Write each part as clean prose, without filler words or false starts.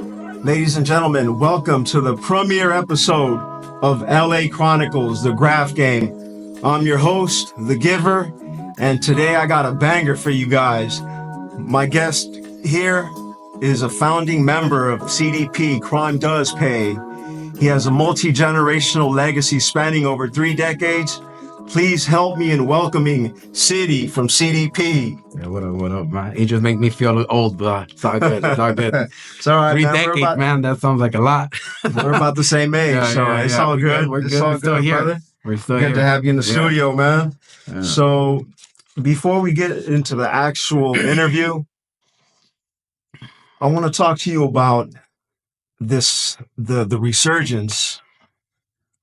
Ladies and gentlemen, welcome to the premiere episode of LA Chronicles, the Graff game. I'm your host, The Giver, and today I got a banger for you guys. My guest here is a founding member of CDP, Crime Does Pay. He has a multi-generational legacy spanning over 3 decades. Please help me in welcoming City from CDP. Yeah, what up, man? It just make me feel old, but it's all good. It's all good. It's all right, 3 man. decades, man. That sounds like a lot. We're about the same age, it's all good. We're It's good. all We're still good, here. brother. We're still Good here. to have you in the studio, man. Yeah. So, before we get into the actual interview, I want to talk to you about the resurgence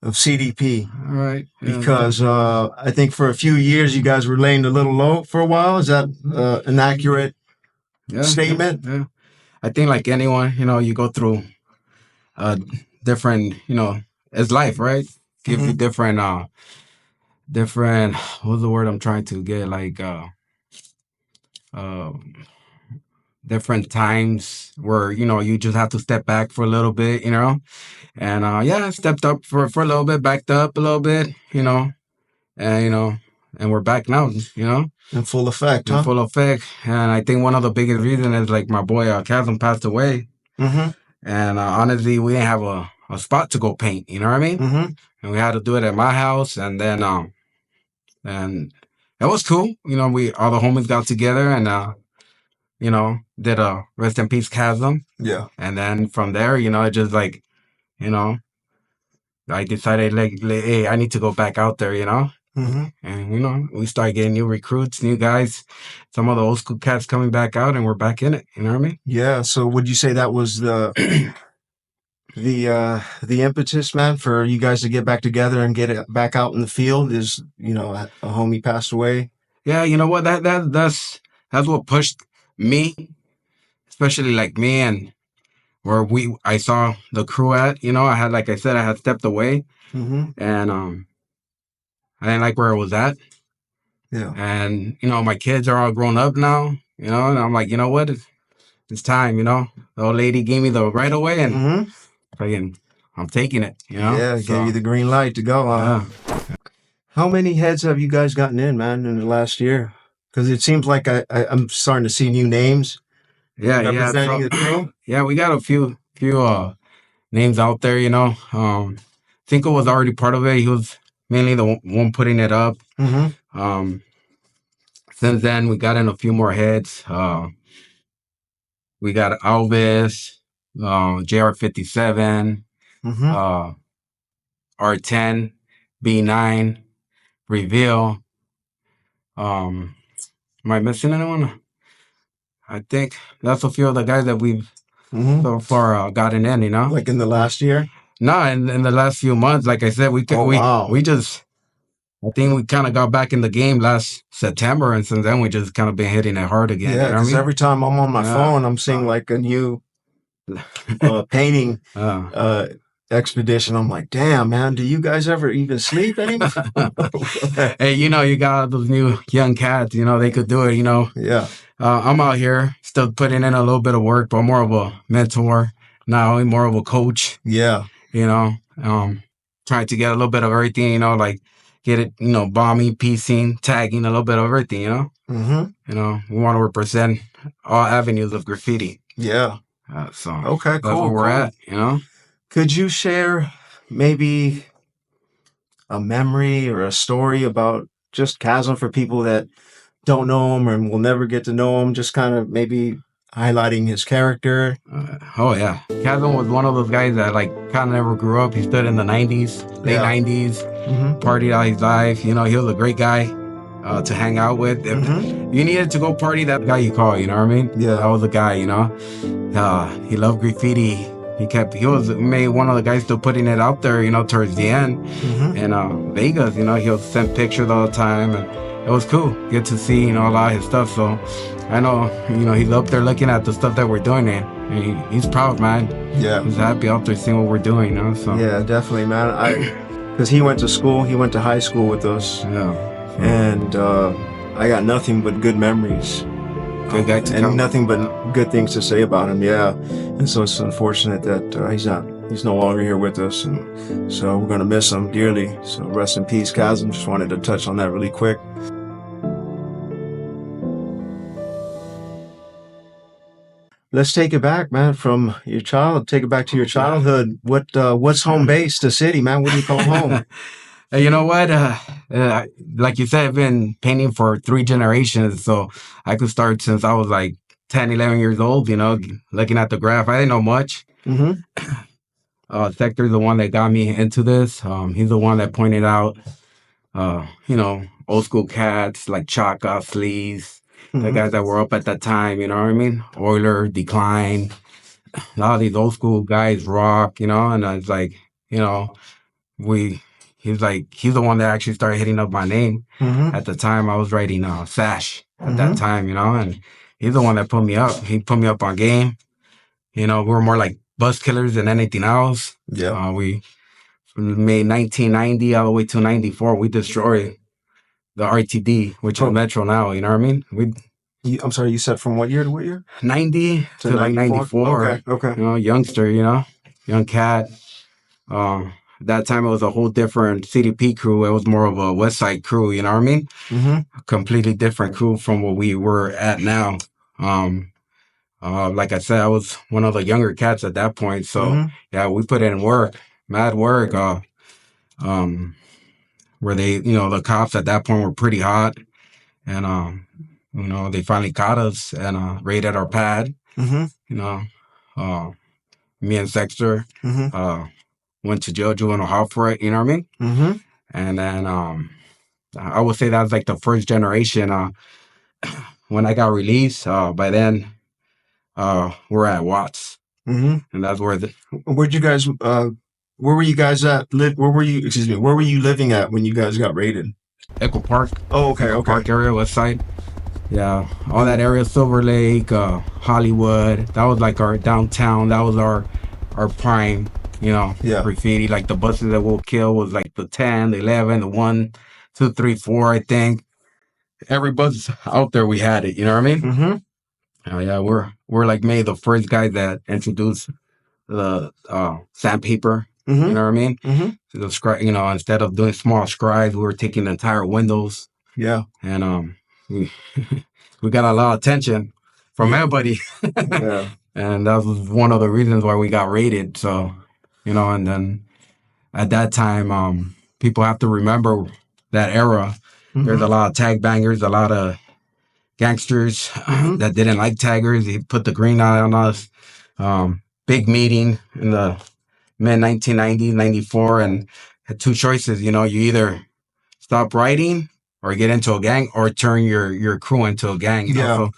of CDP. All right. Yeah. Because I think for a few years you guys were laying a little low for a while. Is that an accurate statement? Yeah. I think like anyone, you go through different, it's life, right? Give you different, what's the word I'm trying to get? Like, different times where, you just have to step back for a little bit, And I stepped up for a little bit, backed up a little bit, and we're back now, In full effect, in huh? full effect. And I think one of the biggest reasons is like my boy Chasm passed away, Mm-hmm. and honestly, we didn't have a spot to go paint. You know what I mean? Mm-hmm. And we had to do it at my house, and then and it was cool. We all the homies got together and did a rest in peace Chasm, Yeah. and then from there, it just like. I decided like, hey, I need to go back out there, Mm-hmm. and we started getting new recruits, new guys, some of the old school cats coming back out, and we're back in it. You know what I mean? Yeah. So would you say that was the impetus, man, for you guys to get back together and get it back out in the field? Is a homie passed away? Yeah, you know what? That's what pushed me, especially like me and. Where I saw the crew at, I had, like I said, I had stepped away, Mm-hmm. and I didn't like where it was at. Yeah. And my kids are all grown up now, and I'm like, you know what, it's time. The old lady gave me the right away, and Mm-hmm. I'm taking it. Yeah. Gave you the green light to go. Yeah. How many heads have you guys gotten in, man, in the last year? Because it seems like I'm starting to see new names. Representing the crew. Yeah, we got a few names out there. Cinco was already part of it. He was mainly the one putting it up. Mm-hmm. Since then, we got in a few more heads. We got Alvis, JR57, Mm-hmm. R10, B9, Reveal. Am I missing anyone? I think that's a few of the guys that we've so far gotten in, Like in the last year? No, in the last few months, like I said, we just, I think we kind of got back in the game last September, and since then we just kind of been hitting it hard again. Yeah, because every time I'm on my phone, I'm seeing like a new painting expedition. I'm like, damn, man, do you guys ever even sleep anymore? Hey, you got those new young cats, they could do it, Yeah. I'm out here still putting in a little bit of work, but more of a mentor, not only more of a coach. Yeah. Trying to get a little bit of everything, like get it, bombing, piecing, tagging, a little bit of everything, Mm-hmm. we want to represent all avenues of graffiti. Yeah. So Okay, that's cool. where we're at, Could you share maybe a memory or a story about just Chasm for people that don't know him and will never get to know him? Just kind of maybe highlighting his character. Oh yeah, Chasm was one of those guys that like kind of never grew up. He stood in the 90s, late 90s, partied out his life. He was a great guy to hang out with. If you needed to go party, that guy you call. You know what I mean? Yeah. That was the guy. He loved graffiti. He was maybe one of the guys still putting it out there. Towards the end. In Vegas, he'll send pictures all the time, and it was cool. Get to see a lot of his stuff. So I know he's up there looking at the stuff that we're doing, and he's proud, man. Yeah. He's happy out there seeing what we're doing, So Yeah, definitely, man. Because he went to high school with us. Yeah. And I got nothing but good memories Good guy to and come. nothing but good things to say about him. Yeah, and so it's unfortunate that he's no longer here with us, and so we're gonna miss him dearly. So rest in peace, Chasm. Just wanted to touch on that really quick. Let's take it back, man, from your child. Take it back to your childhood. What's home base? The city, man. What do you call home? Hey, you know what? Like you said, I've been painting for 3 generations, so I could start since I was like 10, 11 years old, looking at the graph. I didn't know much. Mm-hmm. Sector's the one that got me into this. He's the one that pointed out, old school cats like Chaka, Sleaze, the guys that were up at that time, you know what I mean? Euler, Decline, a lot of these old school guys, Rock, and it's like, he's the one that actually started hitting up my name. At the time I was writing Sash at that time, and he's the one that put me up. He put me up on game. We were more like bus killers than anything else. Yeah. We made 1990 all the way to 94. We destroyed the RTD, which is Metro now, you know what I mean? I'm sorry, you said from what year to what year? 90 to like 94. Okay. Youngster, young cat. That time it was a whole different CDP crew. It was more of a West Side crew, you know what I mean? A completely different crew from what we were at now. Like I said, I was one of the younger cats at that point. So yeah, we put in work, mad work. Where they, the cops at that point were pretty hot, and they finally caught us and raided our pad. Me and Sexter went to jail, juvenile hall for it. You know what I mean? And then I would say that was like the first generation. When I got released, by then we're at Watts, and that's where where'd you guys where were you guys at? Where were you living at when you guys got raided? Echo Park. Oh, okay. Echo Park area, West Side. Yeah, all that area, Silver Lake, Hollywood. That was like our downtown. That was our prime, graffiti. Like the buses that we'll kill was like the 10, the 11, the 1, 2, 3, 4, I think. Every bus out there, we had it. You know what I mean? Yeah, we're like maybe the first guy that introduced the sandpaper. You know what I mean? So the instead of doing small scribes, we were taking the entire windows. Yeah. And we got a lot of attention from everybody. Yeah. And that was one of the reasons why we got raided. So, and then at that time, people have to remember that era. There's a lot of tag bangers, a lot of gangsters that didn't like taggers. He put the green eye on us. Big meeting in the mid 1990s, 94, and had 2 choices. You either stop writing or get into a gang or turn your crew into a gang. So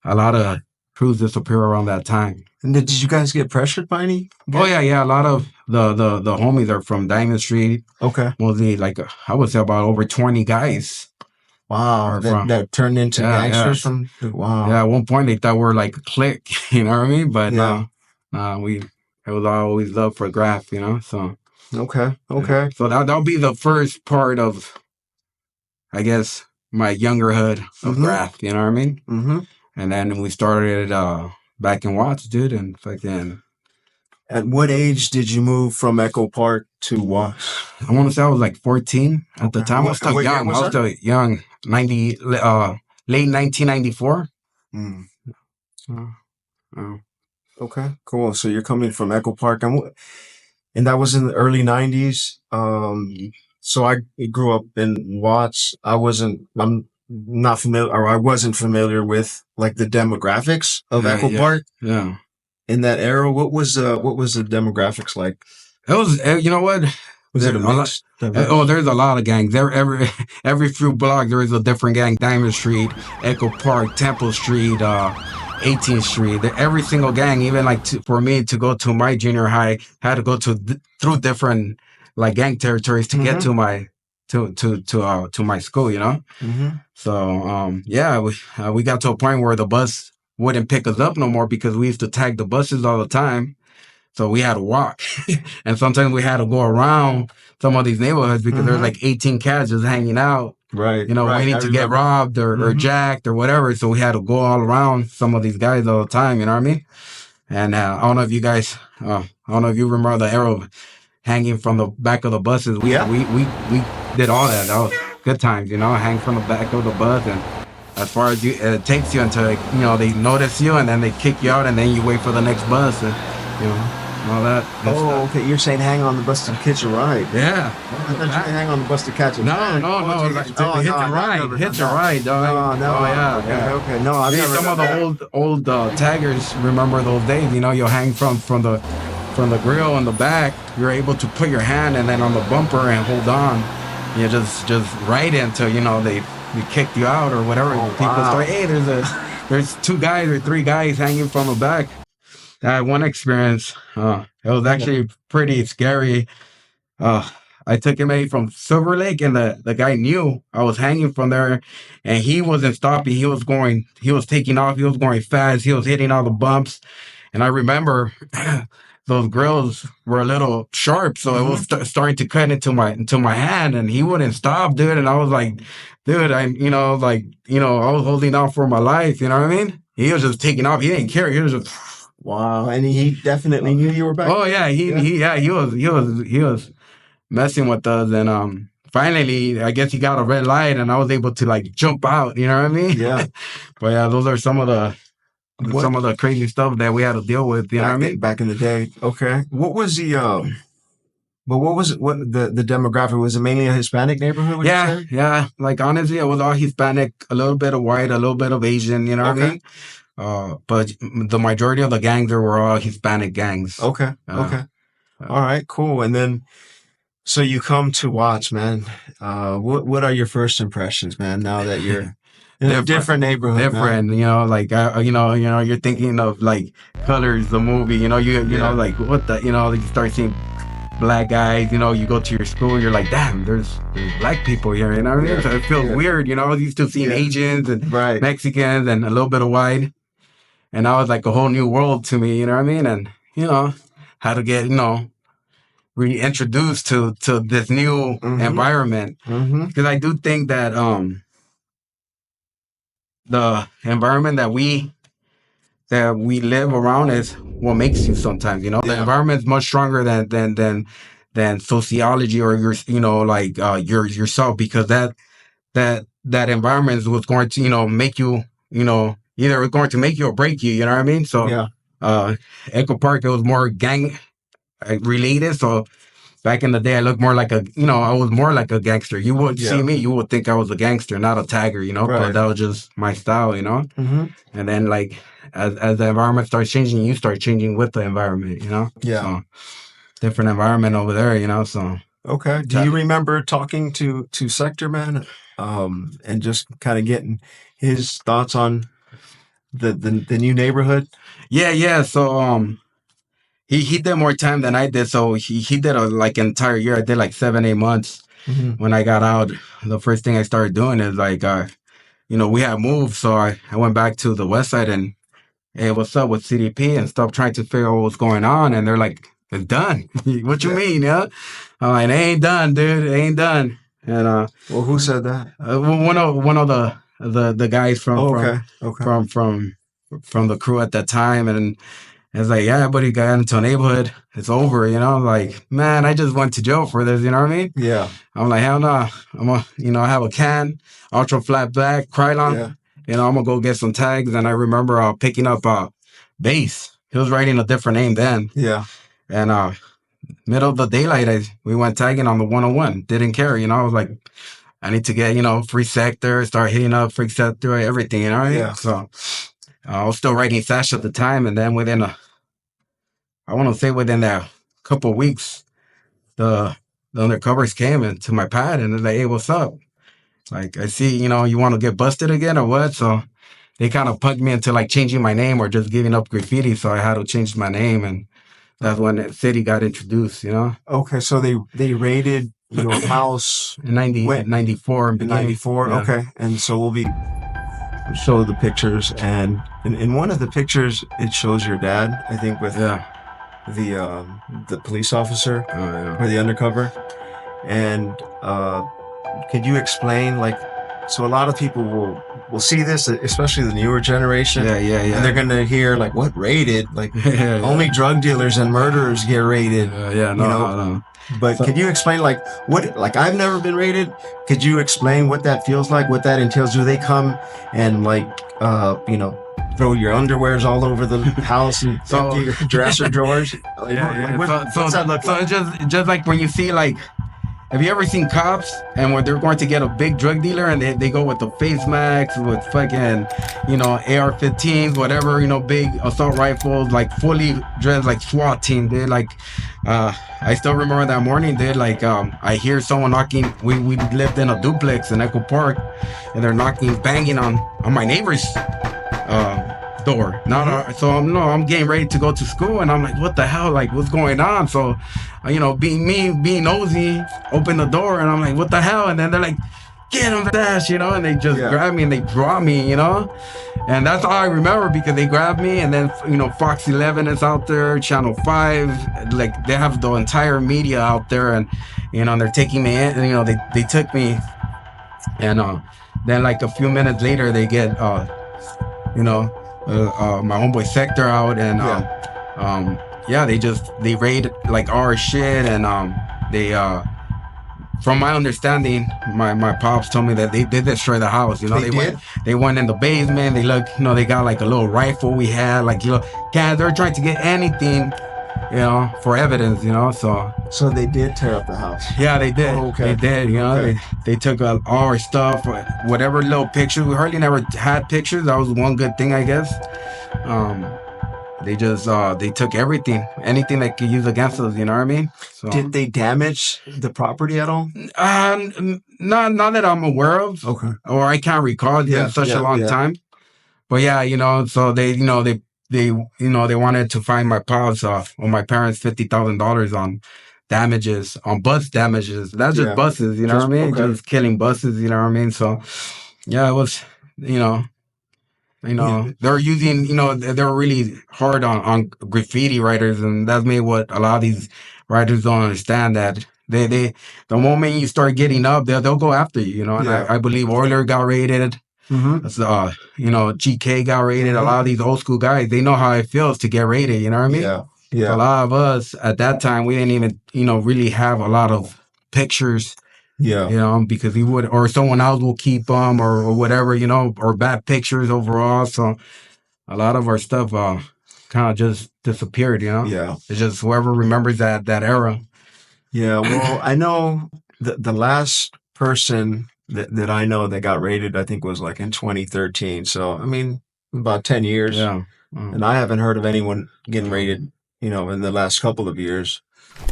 a lot of crews disappear around that time. And did you guys get pressured by any? Oh yeah. A lot of the homies are from Diamond Street. Okay. Mostly like I would say about over 20 guys. Wow, that turned into gangsters from. Wow. Yeah, at one point they thought we were like a clique, you know what I mean? But it was always love for Graff, so. Okay. So that'll be the first part of, I guess, my youngerhood of Graff, you know what I mean? And then we started back in Watts, dude, and fucking. At what age did you move from Echo Park to Watts? I want to say I was like 14 at the time. I was still young. I was still young. Late 1994. Okay, cool. So you're coming from Echo Park, and that was in the early 90s. So I grew up in Watts. I'm not familiar, or I wasn't familiar with like the demographics of Echo Park. Yeah. In that era, what was the demographics like? It was, you know what? Was it a mix? There's a lot of gangs. Every few blocks there is a different gang. Diamond Street, Echo Park, Temple Street, 18th Street. Every single gang, even like for me to go to my junior high, had to go through different like gang territories to get to my to my school. So we got to a point where the bus wouldn't pick us up no more because we used to tag the buses all the time. So we had to walk. And sometimes we had to go around some of these neighborhoods because there's like 18 cats just hanging out Right. waiting to get robbed or jacked or whatever. So we had to go all around some of these guys all the time. You know what I mean? And I don't know if you guys, I don't know if you remember the era of hanging from the back of the buses. We did all that. That was good times, hang from the back of the bus, and as far as it takes you until they notice you, and then they kick you out, and then you wait for the next bus, and all that. Oh, okay. You're saying hang on the bus to catch a ride? Yeah. I thought you hang on the bus to catch a ride. No. Hit your ride, dog. No. Oh yeah. Okay. No, I've never. Some of the old taggers remember those days. You'll hang from the grill in the back. You're able to put your hand and then on the bumper and hold on. You just ride until they kicked you out or whatever. People start, hey, there's 2 guys or 3 guys hanging from the back. I had one experience. It was actually pretty scary. I took him from Silver Lake, and the guy knew I was hanging from there, and he wasn't stopping. He was taking off. He was going fast. He was hitting all the bumps. And I remember those grills were a little sharp, so it was starting to cut into my hand, and he wouldn't stop, dude. And I was like, dude, I was holding out for my life. You know what I mean? He was just taking off. He didn't care. He was just. Wow, and he definitely knew you were back. Oh yeah, he was messing with us, and finally, I guess he got a red light, and I was able to jump out. You know what I mean? Yeah. But yeah, those are some of the crazy stuff that we had to deal with. You know what I mean? Back in the day. Okay. What was the the demographic? Was it mainly a Hispanic neighborhood? Yeah. Like honestly, it was all Hispanic, a little bit of white, a little bit of Asian. You know what I mean? But the majority of the gangs were all Hispanic gangs. Okay. All right, cool. And then, so you come to watch, man. What are your first impressions, man? Now that you're in a different neighborhood, different, man. You're thinking of Colors, the movie. You know, what the, you start seeing black guys. You go to your school, you're like, damn, there's black people here. You know what I mean? So it feels weird. You still seeing Asians and Mexicans and a little bit of white. And that was like a whole new world to me, you know what I mean? And, how to get, reintroduced to this new environment. Because I do think that the environment that we live around is what makes you sometimes, The environment is much stronger than sociology or yourself, because that environment is what's going to, make you, either it's going to make you or break you, you know what I mean? So, Echo Park, it was more gang related. So, back in the day, I looked more like I was more like a gangster. You would see me, you would think I was a gangster, not a tagger, But that was just my style, And then, as the environment starts changing, you start changing with the environment, Yeah. So, different environment over there, so. Okay. Do you remember talking to Sector Man, and just kind of getting his thoughts on the new neighborhood? Yeah. So he did more time than I did. So he did an entire year. I did 7-8 months. When I got out. The first thing I started doing is we had moved, so I went back to the west side and, hey, what's up with CDP and stuff, trying to figure out what's going on, and they're like, it's done. What you mean? Yeah, I'm like, it ain't done, dude. It ain't done. And well, who said that? One of the guys from the crew at that time, and it's like, yeah, but he got into a neighborhood. It's over, I'm like, man, I just went to jail for this. You know what I mean? Yeah. I'm like, hell no. I have a can, ultra flat black, Krylon. Yeah. I'm gonna go get some tags. And I remember picking up Bass. He was writing a different name then. Yeah. And middle of the daylight, we went tagging on the 101. Didn't care, I was like, I need to get, free sector, start hitting up free sector, everything, Yeah. So I was still writing Sash at the time, and then within that couple of weeks, the undercovers came into my pad and they're like, hey, what's up? Like, I see, you want to get busted again or what? So they kind of punked me into changing my name or just giving up graffiti. So I had to change my name, and that's when the city got introduced, Okay, so they raided your house in 94. In 94, yeah. Okay. And so we'll show the pictures, and in one of the pictures, it shows your dad, I think, with the police officer or the undercover. And could you explain, like, so a lot of people will see this, especially the newer generation. Yeah. And they're gonna hear like, what rated? Like, Yeah. only drug dealers and murderers get rated. No. But could you explain, like, what? Like, I've never been rated. Could you explain what that feels like? What that entails? Do they come and like, throw your underwears all over the house and empty your dresser drawers? Like, what's that look like? So it's just like when you see, like, have you ever seen cops and when they're going to get a big drug dealer and they go with the face masks with fucking, AR-15s, whatever, big assault rifles, like fully dressed like SWAT team, dude. Like, I still remember that morning, dude. Like, I hear someone knocking. We lived in a duplex in Echo Park, and they're banging on my neighbor's door. I'm getting ready to go to school, and I'm like, what the hell? Like, what's going on? So, being nosy, open the door, and I'm like, what the hell? And then they're like, get him, dash, and they just grab me and they draw me, and that's all I remember, because they grabbed me, and then Fox 11 is out there, Channel 5, like, they have the entire media out there, and they're taking me in, and they took me, and then like a few minutes later they get my homeboy Sector out, and they raid like our shit, and they from my understanding, my pops told me that they did destroy the house. They went in the basement. They look, they got like a little rifle we had, like, they're trying to get anything, for evidence, So they did tear up the house. Yeah, they did. Oh, okay. They did, Okay. they took all our stuff, whatever little pictures. We hardly never had pictures. That was one good thing, I guess. They just they took anything they could use against us. You know what I mean? So, Did they damage the property at all? not that I'm aware of. Okay. Or I can't recall. It's been such a long time. But yeah, so they wanted to find my pops or my parents $50,000 on damages, on bus damages. That's just buses, what I mean? Okay. Just killing buses, what I mean? So yeah, it was, they're using, they're really hard on graffiti writers, and that's maybe what a lot of these writers don't understand, that they the moment you start getting up, they'll go after you, and I believe Euler got raided. Mm-hmm. GK got raided. A lot of these old school guys, they know how it feels to get raided, you know what I mean? Yeah. A lot of us at that time, we didn't even, really have a lot of pictures. Yeah. Because he would, or someone else will keep them, or whatever, or bad pictures overall. So a lot of our stuff kind of just disappeared, Yeah. It's just whoever remembers that era. Yeah. Well, I know the last person that I know that got raided, I think, was like in 2013. So, I mean, about 10 years. Yeah. And I haven't heard of anyone getting raided, in the last couple of years.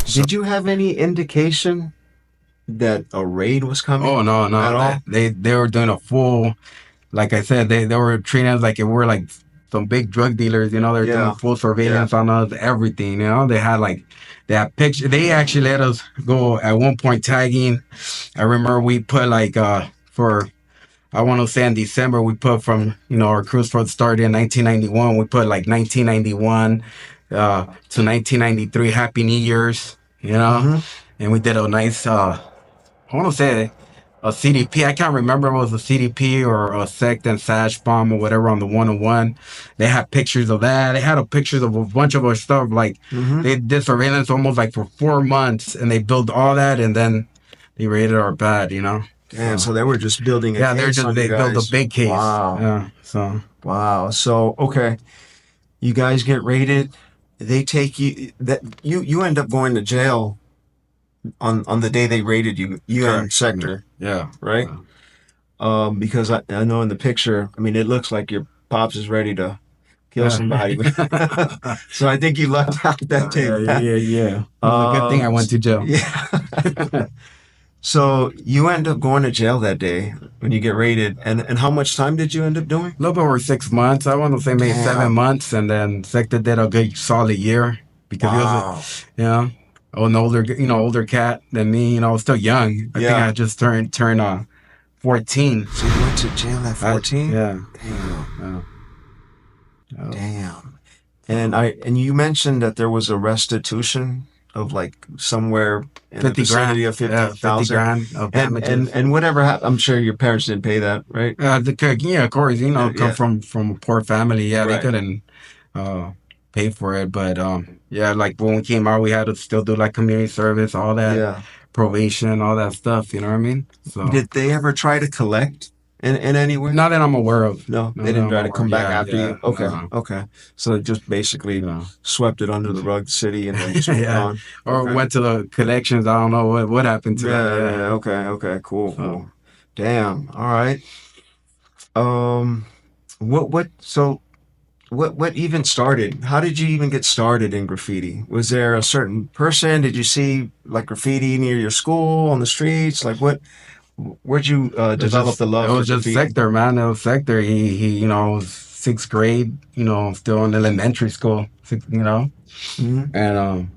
Did you have any indication that a raid was coming? Oh, no. At all? They were doing a full, like I said, they were treating us like if we're like some big drug dealers, they're doing full surveillance on us, everything, they had pictures. They actually let us go at one point tagging. I remember we put like, I want to say in December, we put from, our cruise for started in 1991. We put like 1991 to 1993 Happy New Year's, Mm-hmm. and we did a nice, I want to say a CDP. I can't remember if it was a CDP or a sect and sash bomb or whatever on the 101. They had pictures of that. They had pictures of a bunch of our stuff. Like, they did surveillance almost like for 4 months, and they built all that, and then they raided our pad, And so they were just building a case. They built a big case. Wow. Yeah. Wow. So, okay. You guys get raided. They take you, you end up going to jail on the day they raided you and Sector. Yeah. Right? Because I know in the picture, I mean, it looks like your pops is ready to kill somebody. So I think you lucked out that day. Yeah. It was a good thing I went to jail. Yeah. So you end up going to jail that day when you get raided. And how much time did you end up doing? A little bit over 6 months. I want to say maybe 7 months. And then Sector did a good solid year because he was, an older cat than me. I was still young. I think I just turned 14. So you went to jail at 14? Yeah. Damn. And you mentioned that there was a restitution of like somewhere in the 50 grand. vicinity of Yeah, 50 50,000? grand of damages. And whatever happened, I'm sure your parents didn't pay that, right? Yeah, of course, come Yeah. from a poor family. Yeah, they Right. couldn't uh pay for it. But yeah, like when we came out, we had to still do like community service, all that Yeah. probation, all that stuff. You know what I mean? So Did they ever try to collect in any way? not that I'm aware of. No, Not they that didn't I'm try to aware. come back Yeah, after yeah, you. Okay, no, okay. So it just basically yeah. swept it under the rug, city, and then just moved Yeah, on. or Okay. went to the collections. I don't know what happened to that. Yeah, Yeah. yeah. Okay, okay. Cool, So cool. Damn. All right. Um, what even started? How did you even get started in graffiti? Was there a certain person? Did you see like graffiti near your school on the streets? Like where'd you develop the it love for was just graffiti? Sector, man. It was Sector. He was sixth grade. Still in elementary school. Hmm. And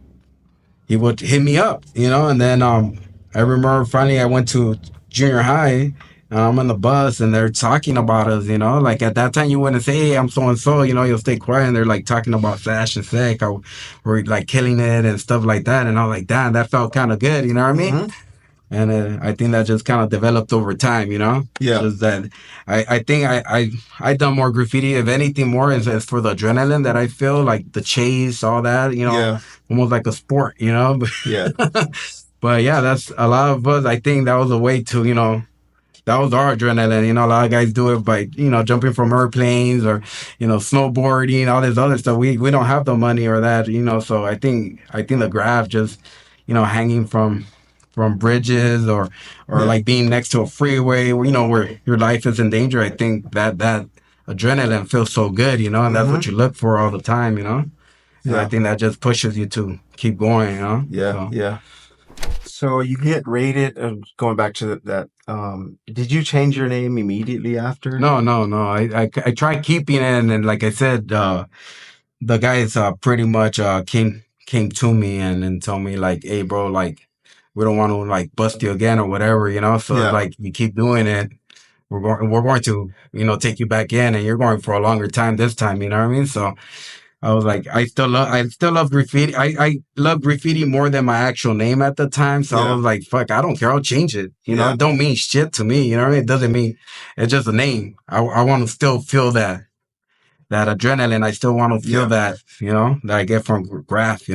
he would hit me up. And then I remember finally I went to junior high. And I'm on the bus and they're talking about us. Like at that time you wouldn't say, hey, I'm so and so. You'll stay quiet. And they're like talking about Sash and Sec. How we're like killing it and stuff like that. And I was like, damn, that felt kind of good. You know what I mean? Hmm. And I think that just kind of developed over time, Yeah. just that I think I done more graffiti, if anything more is for the adrenaline that I feel, like the chase, all that, Yeah. almost like a sport, Yeah. but yeah, that's a lot of us. I think that was a way to, that was our adrenaline. A lot of guys do it by, jumping from airplanes or, snowboarding, all this other stuff. We don't have the money or that, so I think the graph just, hanging from bridges or Yeah. like being next to a freeway where, where your life is in danger. I think that adrenaline feels so good, and that's Hmm. what you look for all the time, and I Yeah. think that just pushes you to keep going, Yeah. so. Yeah. So you get rated, going back to that, did you change your name immediately after? No, no, no. I tried keeping it, and like I said, the guys pretty much came to me and told me like, hey, bro, like we don't want to like bust you again or whatever, So Yeah. like you keep doing it, we're going to take you back in, and you're going for a longer time this time. You know what I mean? So I was like, I still love graffiti. I love graffiti more than my actual name at the time. So I Yeah. was like, fuck, I don't care. I'll change it. Yeah. It don't mean shit to me. You know what I mean? It doesn't mean, it's just a name. I want to still feel that adrenaline. I still want to feel Yeah. that, that I get from Graff,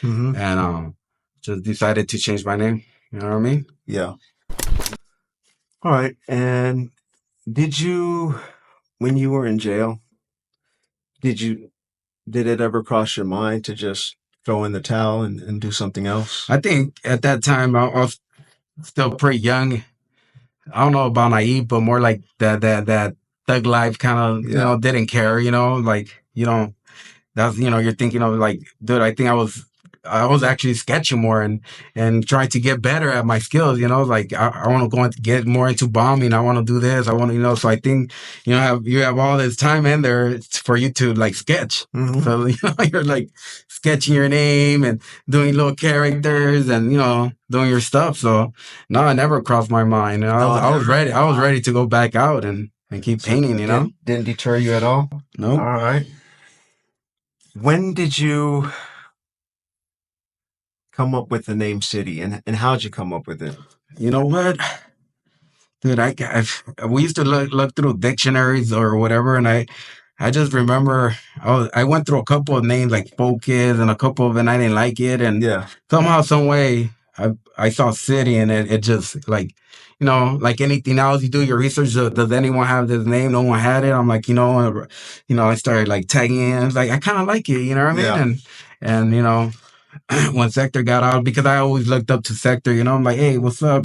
Hmm. and just decided to change my name. You know what I mean? Yeah. All right. And did you, when you were in jail, did you, did it ever cross your mind to just throw in the towel and do something else? I think at that time I was still pretty young. I don't know about naive, but more like that thug life kind of, Yeah. didn't care, like, that's, you're thinking of like, dude, I was actually sketching more and trying to get better at my skills, like I want to go and get more into bombing. I want to do this. I want to, so I think, you have all this time in there for you to like sketch. Hmm. So, you're like sketching your name and doing little characters and, doing your stuff. So no, it never crossed my mind. I was, No, I was never. ready. I was ready to go back out and keep So painting, didn't deter you at all? Nope. All right. When did you come up with the name City, and how'd you come up with it? You know what? Dude, we used to look through dictionaries or whatever, and I just remember I went through a couple of names like Focus and a couple of, and I didn't like it, and Yeah. somehow, some way, I saw City, and it just like, like anything else, you do your research. Does anyone have this name? No one had it. I'm like, I started like tagging in. Like I kind of like it, you know what I mean? Yeah. And when Sector got out, because I always looked up to Sector, I'm like, hey, what's up,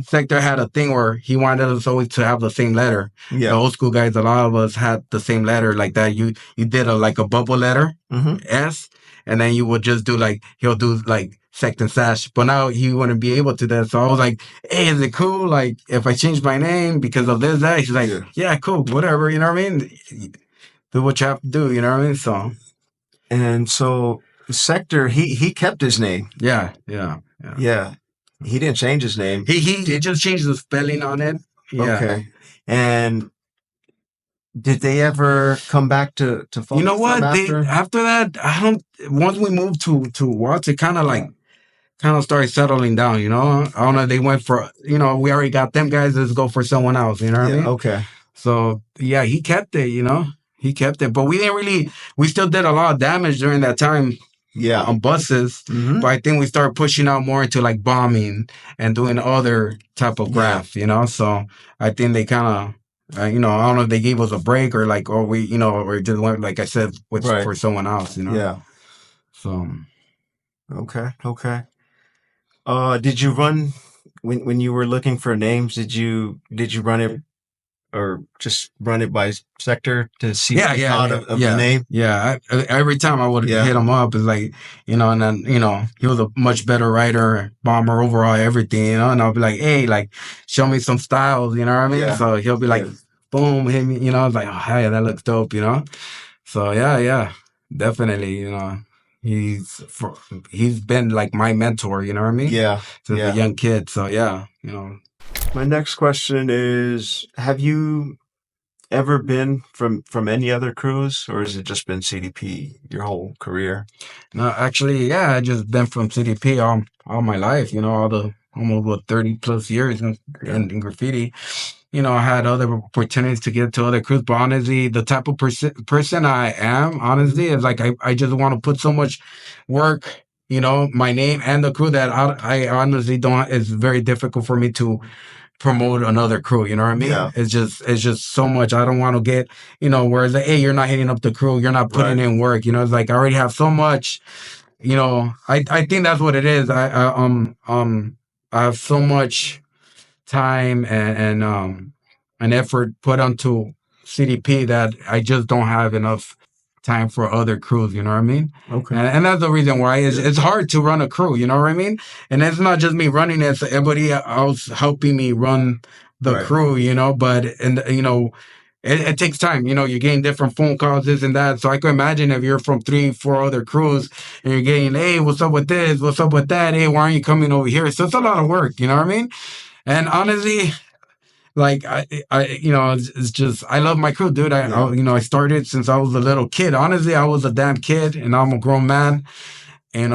Sector had a thing where he wanted us always to have the same letter. The Yeah. old school guys, a lot of us had the same letter like that. You did like a bubble letter, Hmm. S, and then you would just do like, he'll do like Sect and Sash. But now he wouldn't be able to that. So I was like, hey, is it cool? Like if I change my name because of this, that? He's like, Yeah. yeah, cool, whatever. You know what I mean? Do what you have to do. You know what I mean? So And so Sector, he kept his name. yeah, yeah, yeah. Yeah. He didn't change his name. He just changed the spelling on it. Yeah. Okay. And Did they ever come back to fuck You know with them what? after? After that, I don't. Once we moved to Watts, it kind of started settling down. You know, I don't know. They went for, we already got them guys. Let's go for someone else. You know what I Yeah. mean? Okay. So yeah, he kept it. He kept it. But we didn't really. We still did a lot of damage during that time. Yeah. On buses, but I think we started pushing out more into like bombing and doing other type of graff, So I think they kind of, I don't know if they gave us a break or like, or we, or just went, like I said, for someone else, Yeah. So. Okay. Did you run when you were looking for names? Did you run it or just run it by sector to see what you thought of the name? Yeah. Every time I would hit him up, it's like, and then, he was a much better writer, bomber overall, everything, and I'll be like, hey, like, show me some styles, you know what I mean? Yeah. So he'll be like, boom, hit me, I was like, oh, hey, that looks dope, So yeah, definitely, he's been like my mentor, you know what I mean? Yeah. Since a young kid. So yeah, My next question is, have you ever been from any other crews, or has it just been CDP your whole career? No, actually, yeah, I just been from CDP all my life, all the almost 30 plus years in graffiti. I had other opportunities to get to other crews, but honestly, the type of person I am, honestly, is like I just want to put so much work, my name and the crew that I honestly don't. It's very difficult for me to promote another crew, you know what I mean? Yeah. It's just so much. I don't want to get, where it's like, hey, you're not hitting up the crew, you're not putting in work, it's like I already have so much, I think that's what it is. I have so much time and effort put onto CDP that I just don't have enough time for other crews, you know what I mean? Okay. And that's the reason why it's hard to run a crew, you know what I mean? And it's not just me running it, it's everybody else helping me run the crew, but, it takes time, you're getting different phone calls, this and that. So I can imagine if you're from 3-4 other crews and you're getting, hey, what's up with this? What's up with that? Hey, why aren't you coming over here? So it's a lot of work, you know what I mean? And honestly, like it's just I love my crew, dude. I started since I was a little kid. Honestly, I was a damn kid, and I'm a grown man. And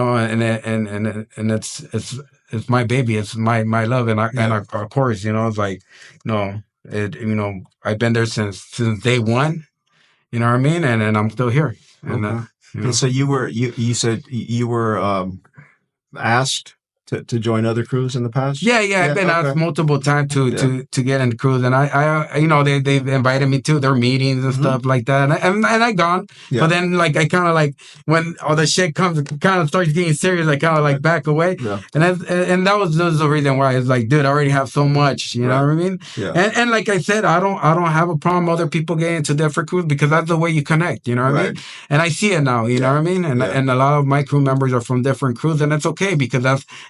it's my baby. It's my love, and of course, it's like, I've been there since day one. You know what I mean? And I'm still here. And And so you said you were asked to join other crews in the past? Yeah, I've been asked multiple times to get into crews, and I they've invited me to their meetings and stuff like that, and I gone. Yeah. But then like I kind of like when all the shit kind of starts getting serious, I kind of like back away. Yeah. And that was the reason why it's like, dude, I already have so much, you know what I mean? Yeah. And like I said, I don't have a problem other people getting into different crews because that's the way you connect, you know what I mean? And I see it now, you know what I mean? And a lot of my crew members are from different crews, and it's okay because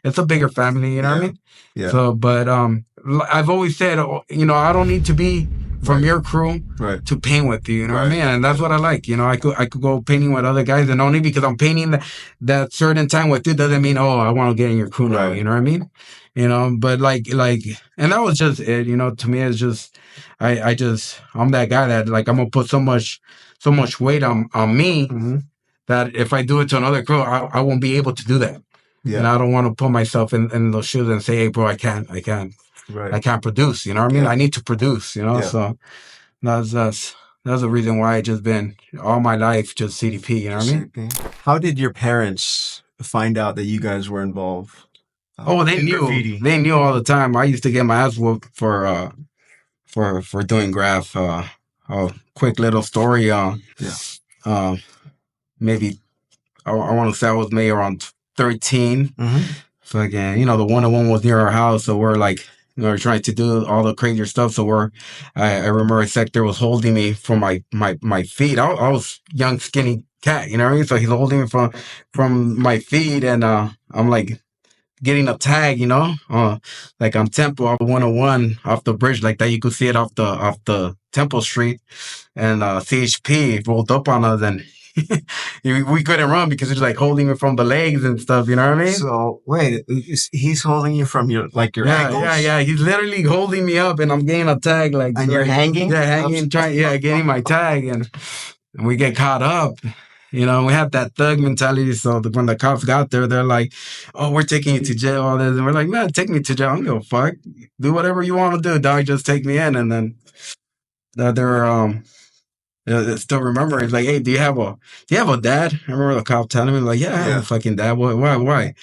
it's a bigger family, you know what I mean? Yeah. So, but I've always said, I don't need to be from your crew to paint with you, you know what I mean? And that's what I like. I could go painting with other guys, and only because I'm painting that certain time with you doesn't mean, oh, I want to get in your crew now, you know what I mean? But like, and that was just it, to me, it's just, I'm that guy that like, I'm going to put so much weight on me that if I do it to another crew, I won't be able to do that. Yeah. And I don't want to put myself in those shoes and say, hey, bro, I can't produce, you know what I mean? I need to produce, so that's the reason why I just been all my life just CDP, you know what I mean? How did your parents find out that you guys were involved? They knew. Graffiti? They knew all the time. I used to get my ass whooped for doing graff. A quick little story. Maybe I want to say I was maybe around 13. So again, the 101 was near our house, so we're like, we're trying to do all the crazier stuff. So I remember a sector was holding me from my feet. I was young, skinny cat, you know what I mean? So he's holding me from my feet, and I'm like getting a tag, like on Temple off 101 off the bridge like that. You could see it off the Temple Street, and CHP rolled up on us, and we couldn't run because he's like holding me from the legs and stuff. You know what I mean? So wait, he's holding you from your ankles? Yeah. He's literally holding me up, and I'm getting a tag. And you're hanging? Yeah, hanging, getting my tag, and we get caught up. We have that thug mentality. So when the cops got there, they're like, "Oh, we're taking you to jail." All this, and we're like, "Man, take me to jail. I don't give a fuck. Do whatever you want to do, dog. Just take me in." And then they're still remember. It's like, "Hey, do you have a dad?" I remember the cop telling me, like, "Yeah, I have a fucking dad. Why?"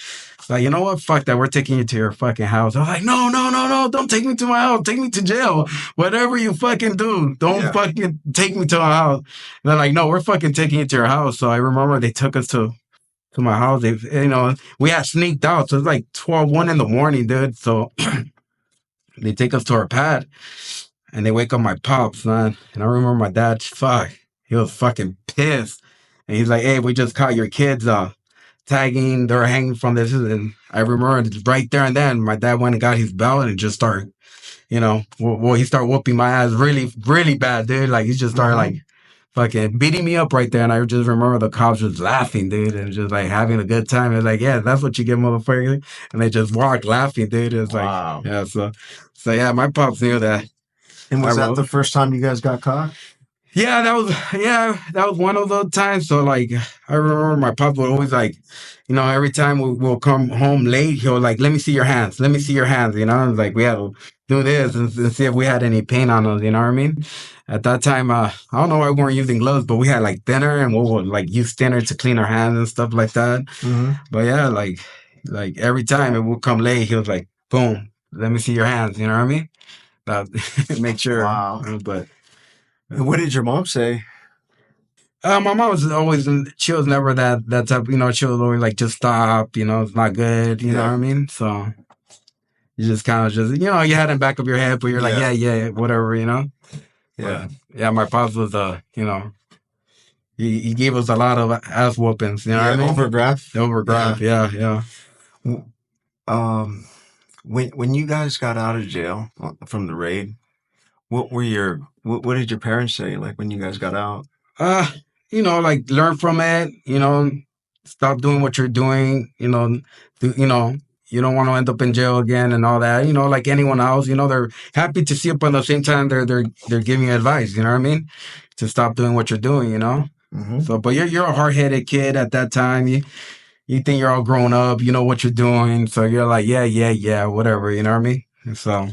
Like, you know what? Fuck that. We're taking you to your fucking house. I was like, no. Don't take me to my house. Take me to jail. Whatever you fucking do, don't fucking take me to my house. And they're like, no, we're fucking taking you to your house. So I remember they took us to my house. We had sneaked out. So it's like 1 in the morning, dude. So they take us to our pad and they wake up my pops, man. And I remember my dad, he was fucking pissed. And he's like, hey, we just caught your kids tagging, they're hanging from this, and I remember right there and then my dad went and got his belt and just started, he started whooping my ass really, really bad, dude. Like he just started like fucking beating me up right there, and I just remember the cops just laughing, dude, and just like having a good time. It's like, yeah, that's what you get, motherfucker, and they just walked laughing, dude. It's Wow. Like, yeah, so yeah, my pops knew that. And was that the first time you guys got caught? Yeah, that was one of those times. So like, I remember my pop would always like, every time we'll come home late, he'll like, let me see your hands, and like we had to do this and see if we had any paint on us, you know what I mean? At that time, I don't know why we weren't using gloves, but we had like thinner, and we would like use thinner to clean our hands and stuff like that. Mm-hmm. But yeah, like every time it would come late, he was like, boom, let me see your hands, you know what I mean? Make sure. Wow. But. And what did your mom say? My mom was always, she was never that type, she was always like, just stop, it's not good, you know what I mean? So you just kind of you had in the back of your head, but you're like, yeah, whatever, Yeah. But, yeah, my pops was, he gave us a lot of ass whoopings, you know what I mean? Over Graff? Over Graff, yeah. When you guys got out of jail from the raid, what did your parents say, like, when you guys got out? Like learn from it, stop doing what you're doing, you don't want to end up in jail again and all that, like anyone else, they're happy to see it, but at the same time, they're giving you advice, you know what I mean? To stop doing what you're doing, Mm-hmm. So, but you're a hard-headed kid at that time. You think you're all grown up, you know what you're doing. So you're like, yeah, whatever, you know what I mean? And so.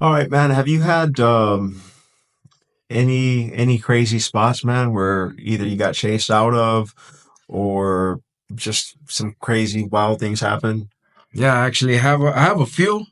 All right, man. Have you had any crazy spots, man, where either you got chased out of or just some crazy wild things happen? Yeah, actually, I have a few.